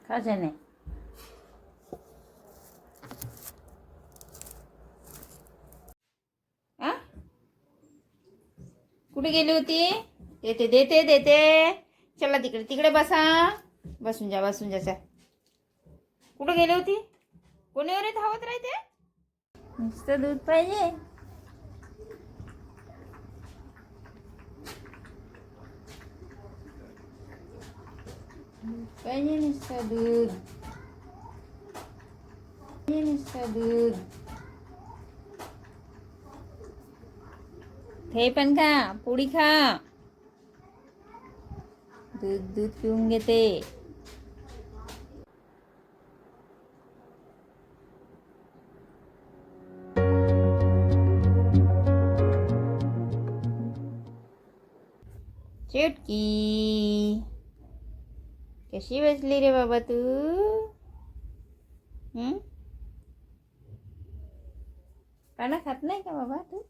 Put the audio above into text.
खायचं नाही. आ कुठे गेली होती? देते देते देते. चला तिकडे तिकडे बसा. बसून जा बसून जा. कुठे गेली होती? कोणीवर धावत राहते? नुसतं दूध पाहिजे. पाहिजे नुसतं दूध. पाहिजे नुसतं दूध. हे पण खा, पोळी खा. दूध दूध पिऊन घेते. चुटकी कशी बसली रे बाबा तू? पानं खात नाही का बाबा तू?